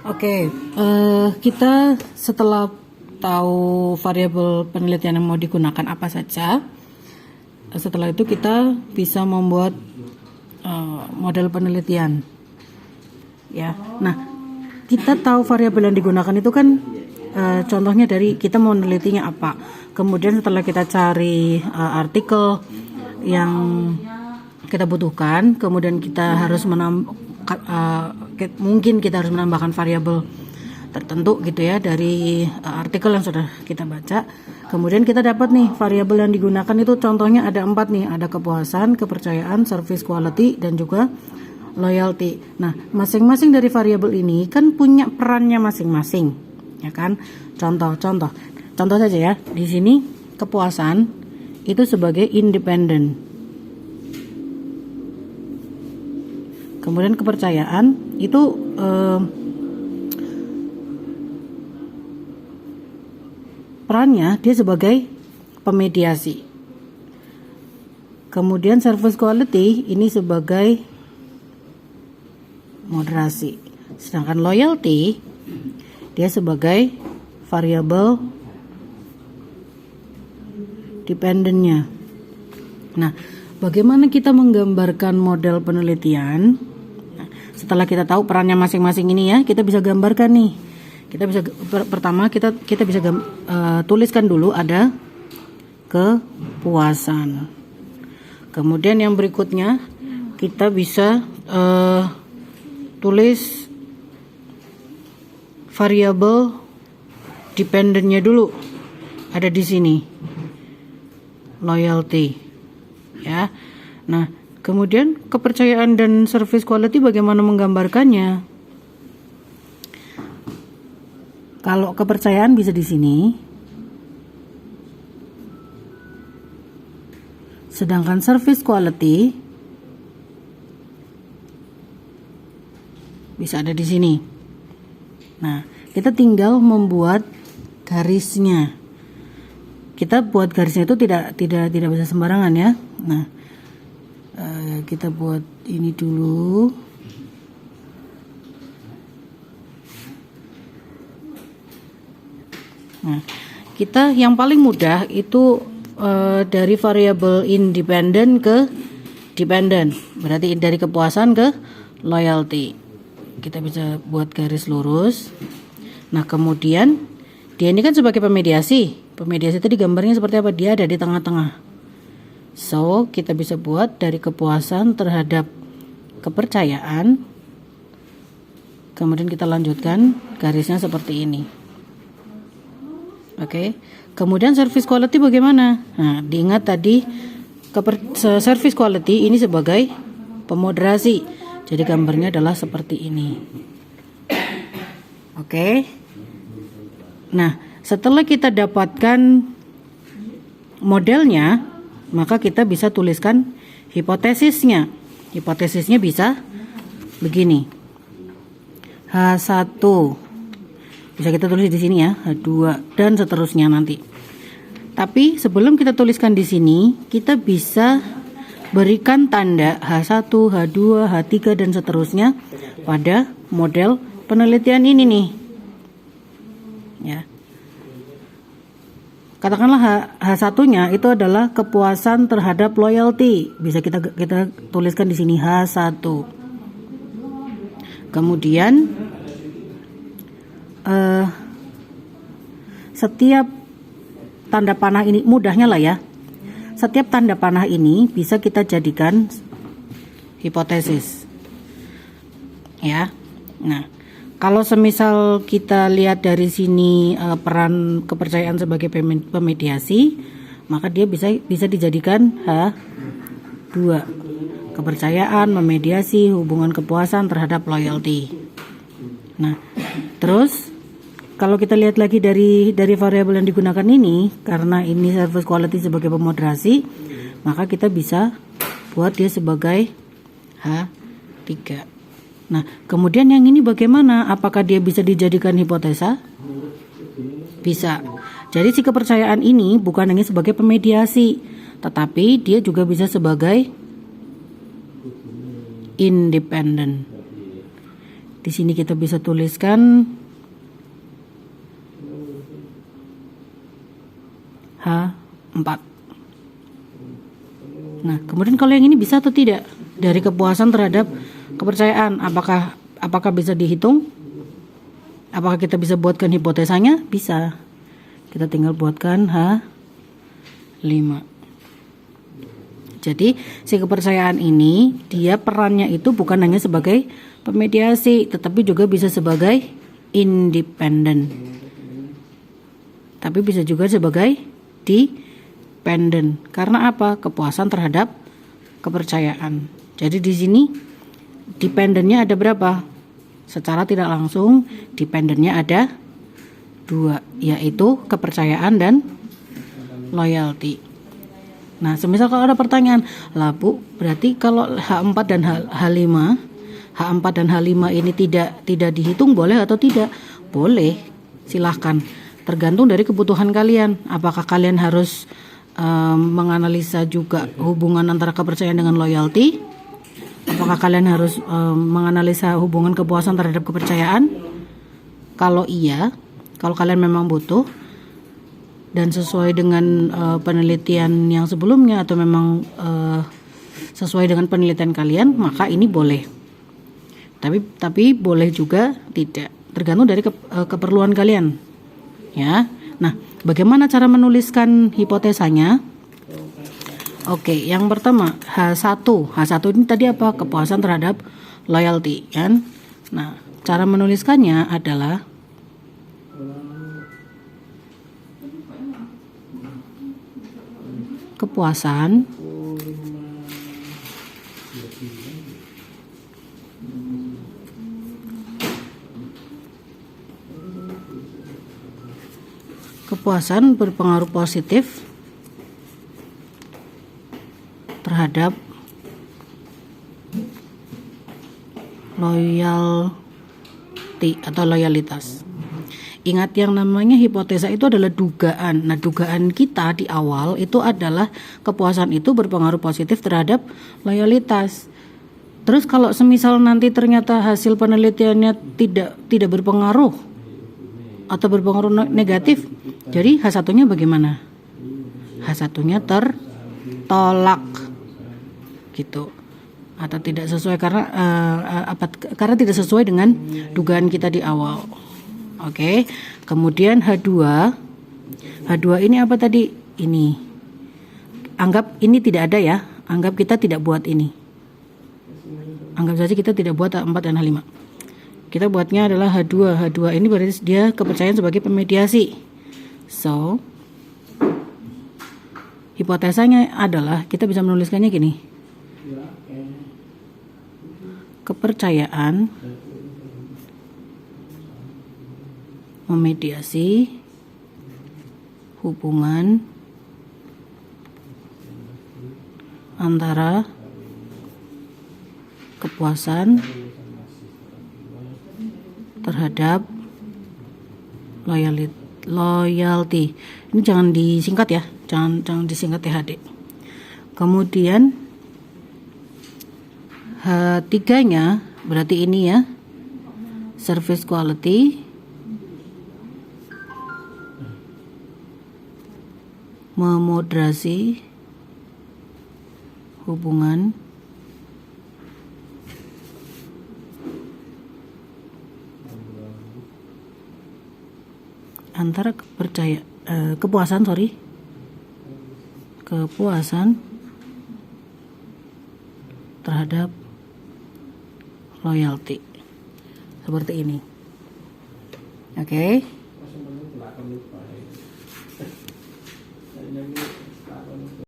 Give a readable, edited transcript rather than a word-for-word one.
Oke, kita setelah tahu variabel penelitian yang mau digunakan apa saja, setelah itu kita bisa membuat model penelitian. Ya, nah kita tahu variabel yang digunakan itu kan contohnya dari kita mau menelitinya apa. Kemudian setelah kita cari artikel yang kita butuhkan, kemudian kita harus mungkin kita harus menambahkan variabel tertentu gitu ya dari artikel yang sudah kita baca. Kemudian kita dapat nih variabel yang digunakan itu contohnya ada 4 nih, ada kepuasan, kepercayaan, service quality, dan juga loyalty. Nah, masing-masing dari variabel ini kan punya perannya masing-masing, ya kan? Contoh saja ya. Di sini kepuasan itu sebagai independen. Kemudian kepercayaan itu perannya dia sebagai pemediasi. Kemudian service quality ini sebagai moderasi. Sedangkan loyalty dia sebagai variabel dependennya. Nah, bagaimana kita menggambarkan model penelitian? Nah, setelah kita tahu perannya masing-masing ini ya, kita bisa gambarkan nih. Kita bisa pertama kita bisa tuliskan dulu ada kepuasan. Kemudian yang berikutnya kita bisa tulis variabel dependennya dulu. Ada di sini. Loyalty. Ya. Nah, kemudian kepercayaan dan service quality bagaimana menggambarkannya? Kalau kepercayaan bisa di sini. Sedangkan service quality bisa ada di sini. Nah, kita tinggal membuat garisnya. Kita buat garisnya itu tidak bisa sembarangan ya. Nah, kita buat ini dulu. Nah, kita yang paling mudah itu dari variabel independen ke dependent. Berarti dari kepuasan ke loyalty. Kita bisa buat garis lurus. Nah, kemudian dia ini kan sebagai pemediasi. Pemediasi tadi gambarnya seperti apa? Dia ada di tengah-tengah. So, kita bisa buat dari kepuasan terhadap kepercayaan. Kemudian kita lanjutkan garisnya seperti ini. Oke. Kemudian service quality bagaimana? Nah, diingat tadi service quality ini sebagai pemoderasi. Jadi gambarnya adalah seperti ini. Oke. Nah, setelah kita dapatkan modelnya, maka kita bisa tuliskan hipotesisnya. Hipotesisnya bisa begini. H1 bisa kita tulis di sini ya, H2 dan seterusnya nanti. Tapi sebelum kita tuliskan di sini, kita bisa berikan tanda H1, H2, H3 dan seterusnya pada model penelitian ini nih. Ya. Katakanlah H1-nya itu adalah kepuasan terhadap loyalty. Bisa kita tuliskan di sini H1. Kemudian setiap tanda panah ini mudahnya lah ya. Setiap tanda panah ini bisa kita jadikan hipotesis. Ya. Nah, kalau semisal kita lihat dari sini peran kepercayaan sebagai pemediasi, maka dia bisa dijadikan H2. Kepercayaan, memediasi, hubungan kepuasan terhadap loyalty. Nah, terus kalau kita lihat lagi dari variabel yang digunakan ini, karena ini service quality sebagai pemoderasi, maka kita bisa buat dia sebagai H3. Nah, kemudian yang ini bagaimana? Apakah dia bisa dijadikan hipotesa? Bisa. Jadi si kepercayaan ini bukan hanya sebagai pemediasi, tetapi dia juga bisa sebagai independen. Di sini kita bisa tuliskan H4. Nah, kemudian kalau yang ini bisa atau tidak? Dari kepuasan terhadap kepercayaan, apakah bisa dihitung? Apakah kita bisa buatkan hipotesanya? Bisa. Kita tinggal buatkan H5. Jadi, si kepercayaan ini, dia perannya itu bukan hanya sebagai pemediasi, tetapi juga bisa sebagai independen. Tapi bisa juga sebagai dependen. Karena apa? Kepuasan terhadap kepercayaan. Jadi di sini dependennya ada berapa? Secara tidak langsung dependennya ada 2, yaitu kepercayaan dan loyalty. Nah, semisal kalau ada pertanyaan, lah Bu, berarti kalau H4 dan H5 dan H5 ini tidak dihitung boleh atau tidak? Boleh, silahkan. Tergantung dari kebutuhan kalian. Apakah kalian harus menganalisa juga hubungan antara kepercayaan dengan loyalty? Apakah kalian harus menganalisa hubungan kepuasan terhadap kepercayaan? Kalau iya, kalau kalian memang butuh dan sesuai dengan penelitian yang sebelumnya atau memang sesuai dengan penelitian kalian, maka ini boleh. Tapi boleh juga tidak, tergantung dari keperluan kalian. Ya. Nah, bagaimana cara menuliskan hipotesanya? Oke, yang pertama H1 ini tadi apa? Kepuasan terhadap loyalty, kan? Nah, cara menuliskannya adalah kepuasan berpengaruh positif terhadap loyalty atau loyalitas. Ingat, yang namanya hipotesa itu adalah dugaan. Nah, dugaan kita di awal itu adalah kepuasan itu berpengaruh positif terhadap loyalitas. Terus kalau semisal nanti ternyata hasil penelitiannya tidak berpengaruh atau berpengaruh negatif, jadi H1-nya bagaimana? H1-nya tertolak gitu. Atau tidak sesuai karena tidak sesuai dengan dugaan kita di awal. Oke. Kemudian H2 ini apa tadi? Ini. Anggap ini tidak ada ya. Anggap kita tidak buat ini. Anggap saja kita tidak buat H4 dan H5. Kita buatnya adalah H2. H2 ini berarti dia kepercayaan sebagai pemediasi. So, hipotesanya adalah kita bisa menuliskannya gini. Kepercayaan memediasi hubungan antara kepuasan terhadap loyalty. Ini jangan disingkat ya, jangan disingkat THD. Kemudian H3-nya berarti ini ya, service quality memoderasi hubungan antara kepuasan terhadap loyalty, seperti ini. Oke.